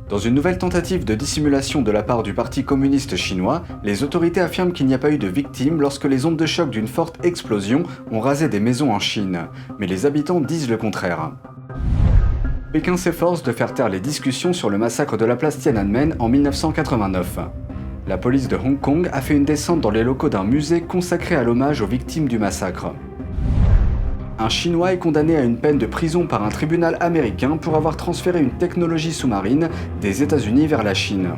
Dans une nouvelle tentative de dissimulation de la part du Parti communiste chinois, les autorités affirment qu'il n'y a pas eu de victimes lorsque les ondes de choc d'une forte explosion ont rasé des maisons en Chine. Mais les habitants disent le contraire. Pékin s'efforce de faire taire les discussions sur le massacre de la place Tiananmen en 1989. La police de Hong Kong a fait une descente dans les locaux d'un musée consacré à l'hommage aux victimes du massacre. Un Chinois est condamné à une peine de prison par un tribunal américain pour avoir transféré une technologie sous-marine des États-Unis vers la Chine.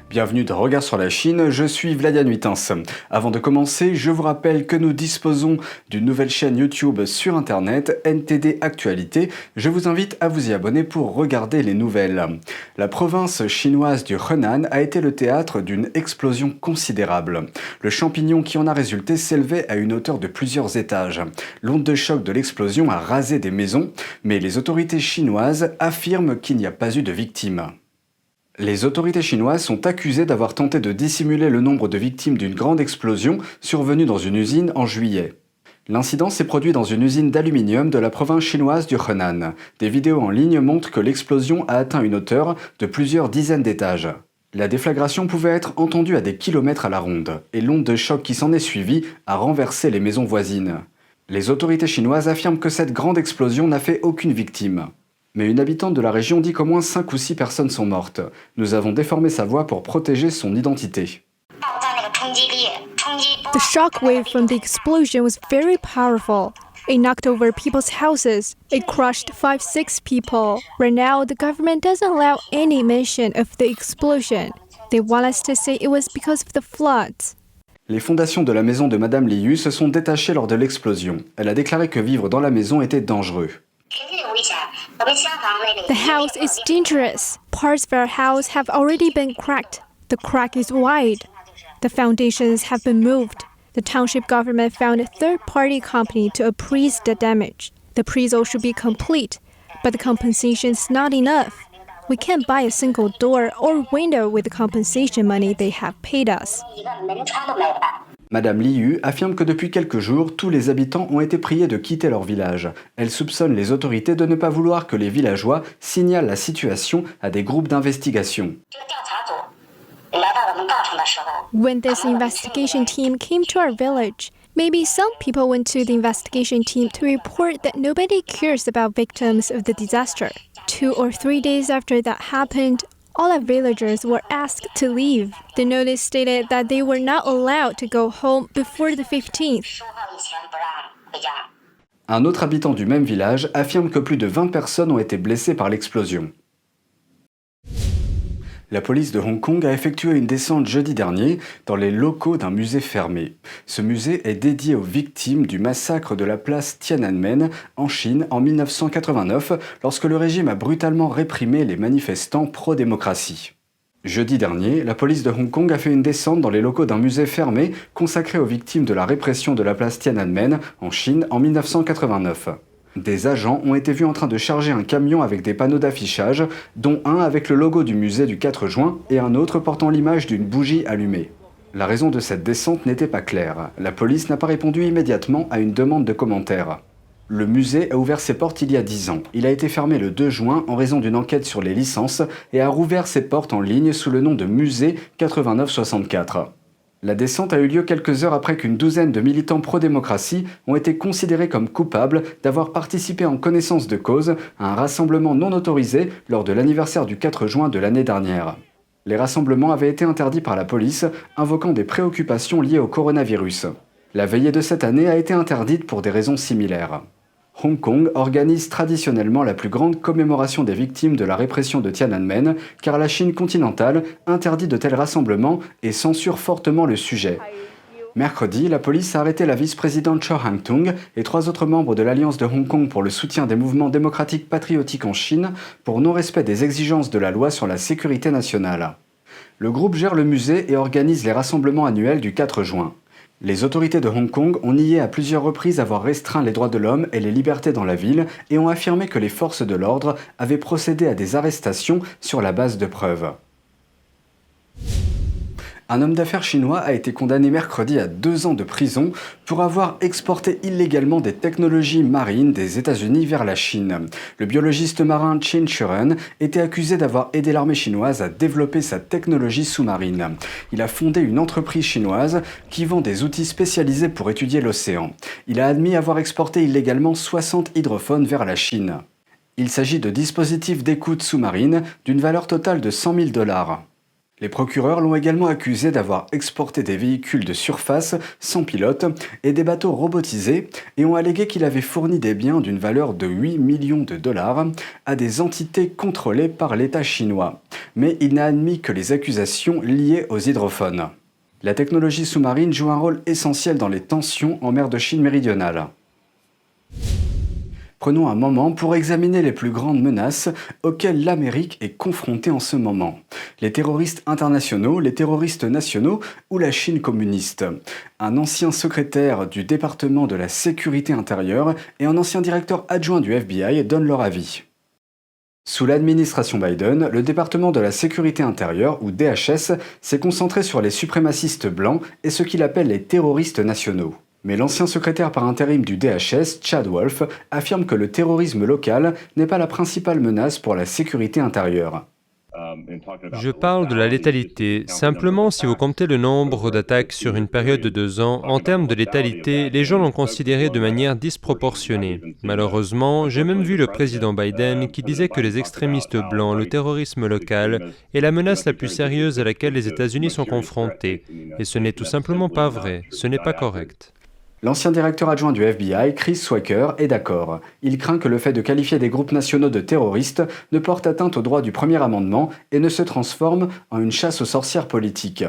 Bienvenue dans Regard sur la Chine, je suis Vladian Huitens. Avant de commencer, je vous rappelle que nous disposons d'une nouvelle chaîne YouTube sur internet, NTD Actualité. Je vous invite à vous y abonner pour regarder les nouvelles. La province chinoise du Henan a été le théâtre d'une explosion considérable. Le champignon qui en a résulté s'élevait à une hauteur de plusieurs étages. L'onde de choc de l'explosion a rasé des maisons, mais les autorités chinoises affirment qu'il n'y a pas eu de victimes. Les autorités chinoises sont accusées d'avoir tenté de dissimuler le nombre de victimes d'une grande explosion survenue dans une usine en juillet. L'incident s'est produit dans une usine d'aluminium de la province chinoise du Henan. Des vidéos en ligne montrent que l'explosion a atteint une hauteur de plusieurs dizaines d'étages. La déflagration pouvait être entendue à des kilomètres à la ronde, et l'onde de choc qui s'en est suivie a renversé les maisons voisines. Les autorités chinoises affirment que cette grande explosion n'a fait aucune victime. Mais une habitante de la région dit qu'au moins 5 ou 6 personnes sont mortes. Nous avons déformé sa voix pour protéger son identité. The shockwave from the explosion was very powerful. It knocked over people's houses. It crushed 5-6 people. Right now, the government doesn't allow any mention of the explosion. They want us to say it was because of the floods. Les fondations de la maison de Madame Liu se sont détachées lors de l'explosion. Elle a déclaré que vivre dans la maison était dangereux. The house is dangerous. Parts of our house have already been cracked. The crack is wide. The foundations have been moved. The township government found a third-party company to appraise the damage. The appraisal should be complete, but the compensation is not enough. We can't buy a single door or window with the compensation money they have paid us. Madame Liu affirme que depuis quelques jours, tous les habitants ont été priés de quitter leur village. Elle soupçonne les autorités de ne pas vouloir que les villageois signalent la situation à des groupes d'investigation. When this investigation team came to our village, maybe some people went to the investigation team to report that nobody cares about victims of the disaster. 2 or 3 days after that happened, all our villagers were asked to leave. The notice stated that they were not allowed to go home before the 15th. Un autre habitant du même village affirme que plus de 20 personnes ont été blessées par l'explosion. La police de Hong Kong a effectué une descente jeudi dernier dans les locaux d'un musée fermé. Ce musée est dédié aux victimes du massacre de la place Tiananmen en Chine en 1989, lorsque le régime a brutalement réprimé les manifestants pro-démocratie. Jeudi dernier, la police de Hong Kong a fait une descente dans les locaux d'un musée fermé consacré aux victimes de la répression de la place Tiananmen en Chine en 1989. Des agents ont été vus en train de charger un camion avec des panneaux d'affichage, dont un avec le logo du musée du 4 juin et un autre portant l'image d'une bougie allumée. La raison de cette descente n'était pas claire. La police n'a pas répondu immédiatement à une demande de commentaires. Le musée a ouvert ses portes il y a 10 ans. Il a été fermé le 2 juin en raison d'une enquête sur les licences et a rouvert ses portes en ligne sous le nom de Musée 8964. La descente a eu lieu quelques heures après qu'une douzaine de militants pro-démocratie ont été considérés comme coupables d'avoir participé en connaissance de cause à un rassemblement non autorisé lors de l'anniversaire du 4 juin de l'année dernière. Les rassemblements avaient été interdits par la police, invoquant des préoccupations liées au coronavirus. La veillée de cette année a été interdite pour des raisons similaires. Hong Kong organise traditionnellement la plus grande commémoration des victimes de la répression de Tiananmen, car la Chine continentale interdit de tels rassemblements et censure fortement le sujet. Mercredi, la police a arrêté la vice-présidente Cho Hang-tung et 3 autres membres de l'Alliance de Hong Kong pour le soutien des mouvements démocratiques patriotiques en Chine pour non-respect des exigences de la loi sur la sécurité nationale. Le groupe gère le musée et organise les rassemblements annuels du 4 juin. Les autorités de Hong Kong ont nié à plusieurs reprises avoir restreint les droits de l'homme et les libertés dans la ville et ont affirmé que les forces de l'ordre avaient procédé à des arrestations sur la base de preuves. Un homme d'affaires chinois a été condamné mercredi à 2 ans de prison pour avoir exporté illégalement des technologies marines des États-Unis vers la Chine. Le biologiste marin Qin Shuren était accusé d'avoir aidé l'armée chinoise à développer sa technologie sous-marine. Il a fondé une entreprise chinoise qui vend des outils spécialisés pour étudier l'océan. Il a admis avoir exporté illégalement 60 hydrophones vers la Chine. Il s'agit de dispositifs d'écoute sous-marine d'une valeur totale de 100 000 $. Les procureurs l'ont également accusé d'avoir exporté des véhicules de surface sans pilote et des bateaux robotisés et ont allégué qu'il avait fourni des biens d'une valeur de 8 millions de dollars à des entités contrôlées par l'État chinois. Mais il n'a admis que les accusations liées aux hydrophones. La technologie sous-marine joue un rôle essentiel dans les tensions en mer de Chine méridionale. Prenons un moment pour examiner les plus grandes menaces auxquelles l'Amérique est confrontée en ce moment. Les terroristes internationaux, les terroristes nationaux ou la Chine communiste. Un ancien secrétaire du département de la sécurité intérieure et un ancien directeur adjoint du FBI donnent leur avis. Sous l'administration Biden, le département de la sécurité intérieure, ou DHS, s'est concentré sur les suprémacistes blancs et ce qu'il appelle les terroristes nationaux. Mais l'ancien secrétaire par intérim du DHS, Chad Wolf, affirme que le terrorisme local n'est pas la principale menace pour la sécurité intérieure. Je parle de la létalité. Simplement, si vous comptez le nombre d'attaques sur une période de 2 ans, en termes de létalité, les gens l'ont considéré de manière disproportionnée. Malheureusement, j'ai même vu le président Biden qui disait que les extrémistes blancs, le terrorisme local, est la menace la plus sérieuse à laquelle les États-Unis sont confrontés. Et ce n'est tout simplement pas vrai. Ce n'est pas correct. L'ancien directeur adjoint du FBI, Chris Swaker, est d'accord. Il craint que le fait de qualifier des groupes nationaux de terroristes ne porte atteinte au droit du premier amendement et ne se transforme en une chasse aux sorcières politiques.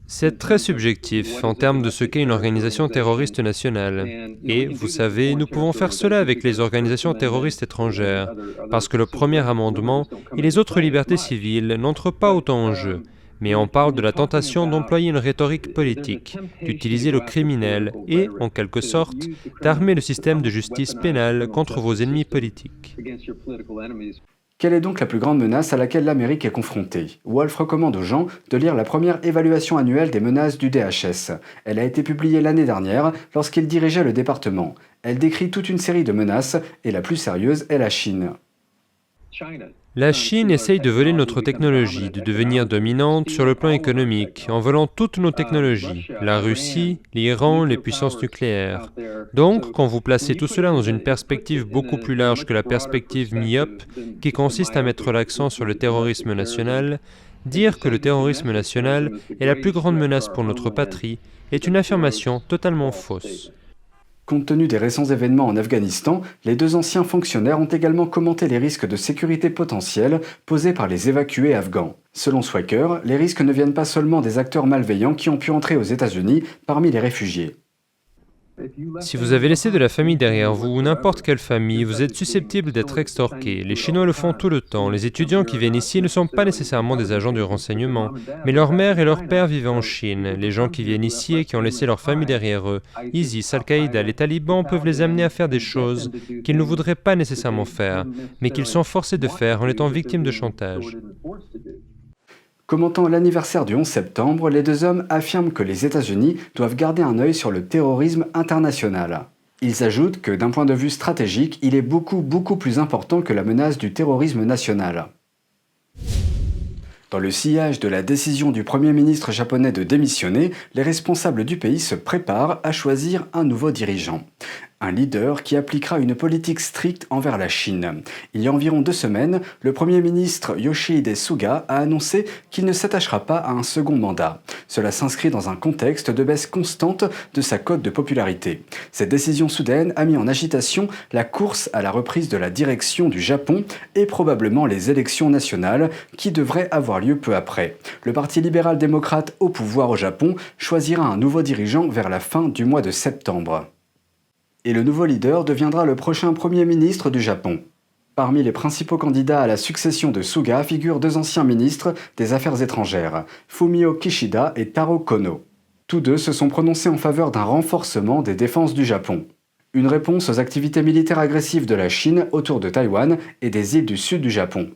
C'est très subjectif en termes de ce qu'est une organisation terroriste nationale. Et, vous savez, nous pouvons faire cela avec les organisations terroristes étrangères, parce que le premier amendement et les autres libertés civiles n'entrent pas autant en jeu. Mais on parle de la tentation d'employer une rhétorique politique, d'utiliser le criminel et, en quelque sorte, d'armer le système de justice pénale contre vos ennemis politiques. Quelle est donc la plus grande menace à laquelle l'Amérique est confrontée? Wolf recommande aux gens de lire la première évaluation annuelle des menaces du DHS. Elle a été publiée l'année dernière lorsqu'il dirigeait le département. Elle décrit toute une série de menaces et la plus sérieuse est la Chine. La Chine essaye de voler notre technologie, de devenir dominante sur le plan économique, en volant toutes nos technologies, la Russie, l'Iran, les puissances nucléaires. Donc, quand vous placez tout cela dans une perspective beaucoup plus large que la perspective myope, qui consiste à mettre l'accent sur le terrorisme national, dire que le terrorisme national est la plus grande menace pour notre patrie est une affirmation totalement fausse. Compte tenu des récents événements en Afghanistan, les 2 anciens fonctionnaires ont également commenté les risques de sécurité potentiels posés par les évacués afghans. Selon Swaker, les risques ne viennent pas seulement des acteurs malveillants qui ont pu entrer aux États-Unis parmi les réfugiés. Si vous avez laissé de la famille derrière vous, ou n'importe quelle famille, vous êtes susceptible d'être extorqué. Les Chinois le font tout le temps. Les étudiants qui viennent ici ne sont pas nécessairement des agents du renseignement, mais leur mère et leur père vivent en Chine. Les gens qui viennent ici et qui ont laissé leur famille derrière eux, ISIS, Al-Qaïda, les talibans peuvent les amener à faire des choses qu'ils ne voudraient pas nécessairement faire, mais qu'ils sont forcés de faire en étant victimes de chantage. Commentant l'anniversaire du 11 septembre, les 2 hommes affirment que les États-Unis doivent garder un œil sur le terrorisme international. Ils ajoutent que d'un point de vue stratégique, il est beaucoup plus important que la menace du terrorisme national. Dans le sillage de la décision du Premier ministre japonais de démissionner, les responsables du pays se préparent à choisir un nouveau dirigeant. Un leader qui appliquera une politique stricte envers la Chine. Il y a environ 2 semaines, le Premier ministre Yoshihide Suga a annoncé qu'il ne s'attachera pas à un second mandat. Cela s'inscrit dans un contexte de baisse constante de sa cote de popularité. Cette décision soudaine a mis en agitation la course à la reprise de la direction du Japon et probablement les élections nationales qui devraient avoir lieu peu après. Le Parti libéral-démocrate au pouvoir au Japon choisira un nouveau dirigeant vers la fin du mois de septembre. Et le nouveau leader deviendra le prochain Premier ministre du Japon. Parmi les principaux candidats à la succession de Suga figurent 2 anciens ministres des Affaires étrangères, Fumio Kishida et Taro Kono. Tous 2 se sont prononcés en faveur d'un renforcement des défenses du Japon. Une réponse aux activités militaires agressives de la Chine autour de Taïwan et des îles du sud du Japon.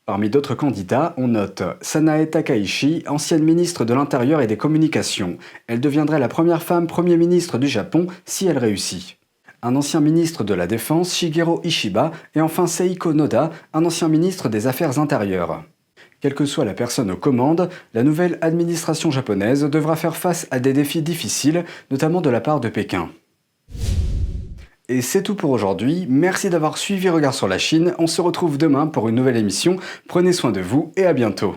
Parmi d'autres candidats, on note Sanae Takaichi, ancienne ministre de l'Intérieur et des Communications. Elle deviendrait la première femme Premier ministre du Japon si elle réussit. Un ancien ministre de la Défense, Shigeru Ishiba, et enfin Seiko Noda, un ancien ministre des Affaires intérieures. Quelle que soit la personne aux commandes, la nouvelle administration japonaise devra faire face à des défis difficiles, notamment de la part de Pékin. Et c'est tout pour aujourd'hui, merci d'avoir suivi Regard sur la Chine, on se retrouve demain pour une nouvelle émission, prenez soin de vous et à bientôt.